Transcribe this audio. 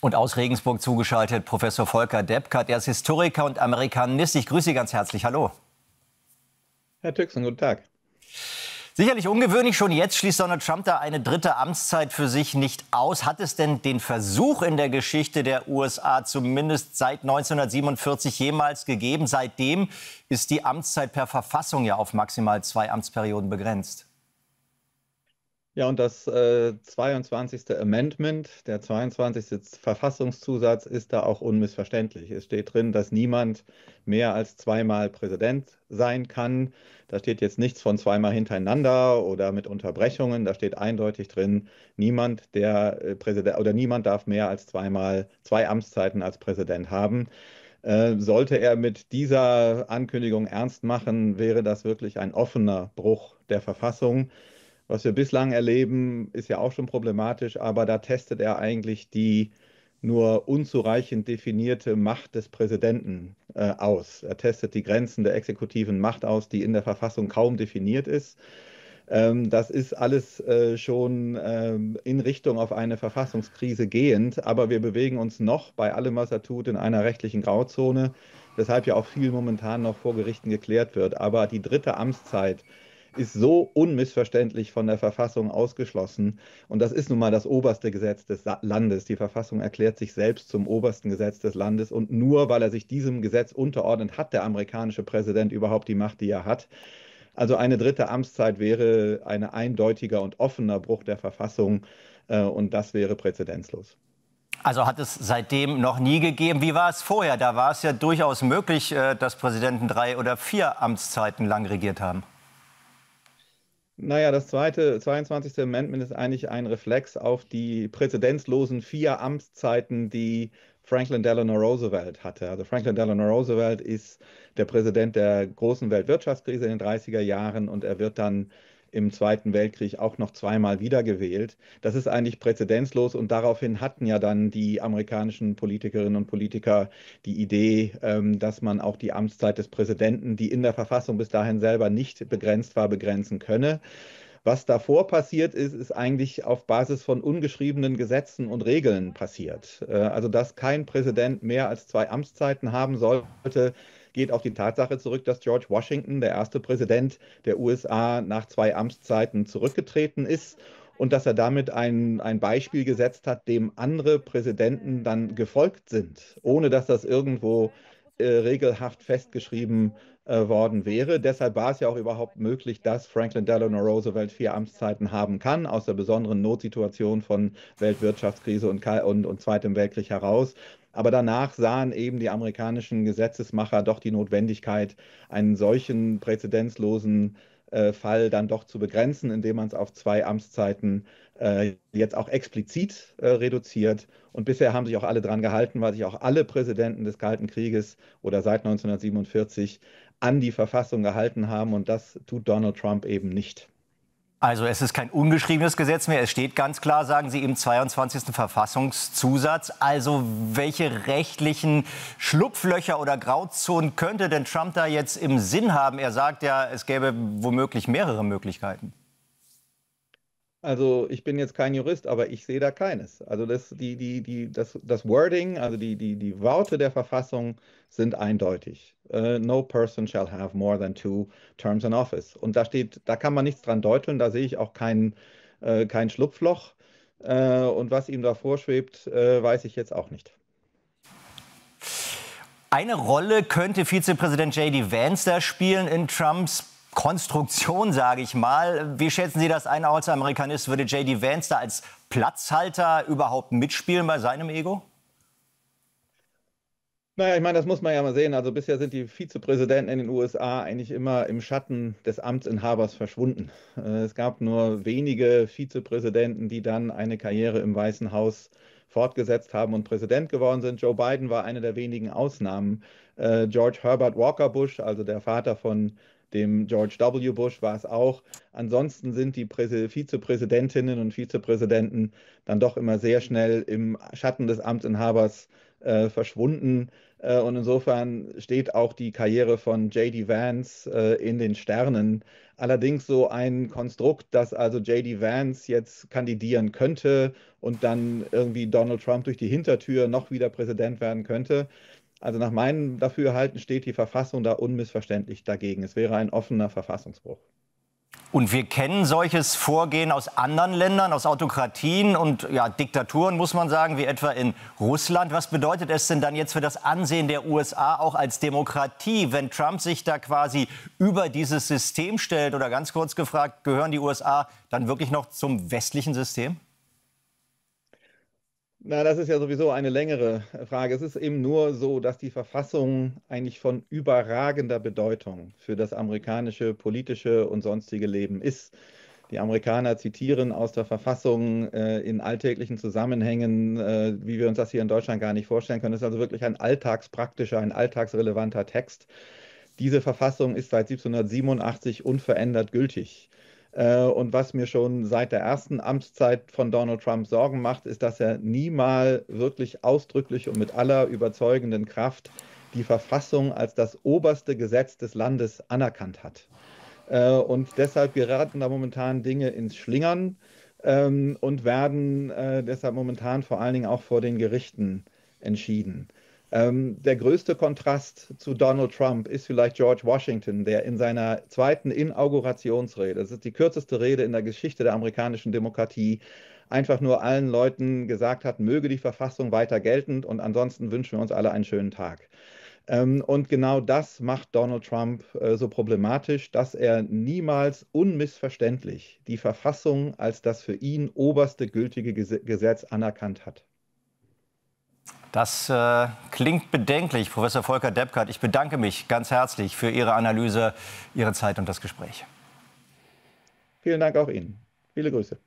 Und aus Regensburg zugeschaltet Professor Volker Deppkart. Er ist Historiker und Amerikanist. Ich grüße Sie ganz herzlich. Hallo. Herr Tüxen, guten Tag. Sicherlich ungewöhnlich, schon jetzt schließt Donald Trump da eine dritte Amtszeit für sich nicht aus. Hat es denn den Versuch in der Geschichte der USA zumindest seit 1947 jemals gegeben? Seitdem ist die Amtszeit per Verfassung ja auf maximal 2 Amtsperioden begrenzt. Ja, und das 22. Amendment, der 22. Verfassungszusatz, ist da auch unmissverständlich. Es steht drin, dass niemand mehr als zweimal Präsident sein kann. Da steht jetzt nichts von zweimal hintereinander oder mit Unterbrechungen. Da steht eindeutig drin, niemand, der Präsident oder niemand darf mehr als zwei Amtszeiten als Präsident haben. Sollte er mit dieser Ankündigung ernst machen, wäre das wirklich ein offener Bruch der Verfassung. Was wir bislang erleben, ist ja auch schon problematisch, aber da testet er eigentlich die nur unzureichend definierte Macht des Präsidenten aus. Er testet die Grenzen der exekutiven Macht aus, die in der Verfassung kaum definiert ist. Das ist alles schon in Richtung auf eine Verfassungskrise gehend, aber wir bewegen uns noch bei allem, was er tut, in einer rechtlichen Grauzone, weshalb ja auch viel momentan noch vor Gerichten geklärt wird. Aber die dritte Amtszeit ist so unmissverständlich von der Verfassung ausgeschlossen. Und das ist nun mal das oberste Gesetz des Landes. Die Verfassung erklärt sich selbst zum obersten Gesetz des Landes. Und nur weil er sich diesem Gesetz unterordnet, hat der amerikanische Präsident überhaupt die Macht, die er hat. Also eine dritte Amtszeit wäre ein eindeutiger und offener Bruch der Verfassung. Und das wäre präzedenzlos. Also hat es seitdem noch nie gegeben. Wie war es vorher? Da war es ja durchaus möglich, dass Präsidenten 3 oder 4 Amtszeiten lang regiert haben. Naja, das 22. Amendment ist eigentlich ein Reflex auf die präzedenzlosen 4 Amtszeiten, die Franklin Delano Roosevelt hatte. Also Franklin Delano Roosevelt ist der Präsident der großen Weltwirtschaftskrise in den 30er Jahren und er wird dann im Zweiten Weltkrieg auch noch zweimal wiedergewählt. Das ist eigentlich präzedenzlos und daraufhin hatten ja dann die amerikanischen Politikerinnen und Politiker die Idee, dass man auch die Amtszeit des Präsidenten, die in der Verfassung bis dahin selber nicht begrenzt war, begrenzen könne. Was davor passiert ist, ist eigentlich auf Basis von ungeschriebenen Gesetzen und Regeln passiert. Also, dass kein Präsident mehr als 2 Amtszeiten haben sollte, geht auf die Tatsache zurück, dass George Washington, der erste Präsident der USA, nach 2 Amtszeiten zurückgetreten ist und dass er damit ein Beispiel gesetzt hat, dem andere Präsidenten dann gefolgt sind, ohne dass das irgendwo regelhaft festgeschrieben worden wäre. Deshalb war es ja auch überhaupt möglich, dass Franklin Delano Roosevelt 4 Amtszeiten haben kann, aus der besonderen Notsituation von Weltwirtschaftskrise und Zweitem Weltkrieg heraus. Aber danach sahen eben die amerikanischen Gesetzesmacher doch die Notwendigkeit, einen solchen präzedenzlosen Fall dann doch zu begrenzen, indem man es auf 2 Amtszeiten jetzt auch explizit reduziert. Und bisher haben sich auch alle dran gehalten, weil sich auch alle Präsidenten des Kalten Krieges oder seit 1947 an die Verfassung gehalten haben. Und das tut Donald Trump eben nicht. Also es ist kein ungeschriebenes Gesetz mehr. Es steht ganz klar, sagen Sie, im 22. Verfassungszusatz. Also welche rechtlichen Schlupflöcher oder Grauzonen könnte denn Trump da jetzt im Sinn haben? Er sagt ja, es gäbe womöglich mehrere Möglichkeiten. Also ich bin jetzt kein Jurist, aber ich sehe da keines. Also das Wording, also die Worte der Verfassung sind eindeutig. No person shall have more than 2 terms in office. Und da steht, da kann man nichts dran deuteln, da sehe ich auch kein Schlupfloch. Und was ihm da vorschwebt, weiß ich jetzt auch nicht. Eine Rolle könnte Vizepräsident J.D. Vance da spielen in Trumps Konstruktion, sage ich mal. Wie schätzen Sie das ein als Amerikanist? Würde J.D. Vance da als Platzhalter überhaupt mitspielen bei seinem Ego? Naja, ich meine, das muss man ja mal sehen. Also bisher sind die Vizepräsidenten in den USA eigentlich immer im Schatten des Amtsinhabers verschwunden. Es gab nur wenige Vizepräsidenten, die dann eine Karriere im Weißen Haus fortgesetzt haben und Präsident geworden sind. Joe Biden war eine der wenigen Ausnahmen. George Herbert Walker Bush, also der Vater von dem George W. Bush, war es auch. Ansonsten sind die Vizepräsidentinnen und Vizepräsidenten dann doch immer sehr schnell im Schatten des Amtsinhabers verschwunden. Und insofern steht auch die Karriere von J.D. Vance in den Sternen. Allerdings so ein Konstrukt, dass also J.D. Vance jetzt kandidieren könnte und dann irgendwie Donald Trump durch die Hintertür noch wieder Präsident werden könnte. Also nach meinem Dafürhalten steht die Verfassung da unmissverständlich dagegen. Es wäre ein offener Verfassungsbruch. Und wir kennen solches Vorgehen aus anderen Ländern, aus Autokratien und ja, Diktaturen, muss man sagen, wie etwa in Russland. Was bedeutet es denn dann jetzt für das Ansehen der USA auch als Demokratie, wenn Trump sich da quasi über dieses System stellt? Oder ganz kurz gefragt, gehören die USA dann wirklich noch zum westlichen System? Na, das ist ja sowieso eine längere Frage. Es ist eben nur so, dass die Verfassung eigentlich von überragender Bedeutung für das amerikanische politische und sonstige Leben ist. Die Amerikaner zitieren aus der Verfassung in alltäglichen Zusammenhängen, wie wir uns das hier in Deutschland gar nicht vorstellen können. Das ist also wirklich ein alltagspraktischer, ein alltagsrelevanter Text. Diese Verfassung ist seit 1787 unverändert gültig. Und was mir schon seit der ersten Amtszeit von Donald Trump Sorgen macht, ist, dass er niemals wirklich ausdrücklich und mit aller überzeugenden Kraft die Verfassung als das oberste Gesetz des Landes anerkannt hat. Und deshalb geraten da momentan Dinge ins Schlingern und werden deshalb momentan vor allen Dingen auch vor den Gerichten entschieden. Der größte Kontrast zu Donald Trump ist vielleicht George Washington, der in seiner zweiten Inaugurationsrede, das ist die kürzeste Rede in der Geschichte der amerikanischen Demokratie, einfach nur allen Leuten gesagt hat, möge die Verfassung weiter geltend und ansonsten wünschen wir uns alle einen schönen Tag. Und genau das macht Donald Trump so problematisch, dass er niemals unmissverständlich die Verfassung als das für ihn oberste gültige Gesetz anerkannt hat. Das klingt bedenklich, Professor Volker Deppkart. Ich bedanke mich ganz herzlich für Ihre Analyse, Ihre Zeit und das Gespräch. Vielen Dank auch Ihnen. Viele Grüße.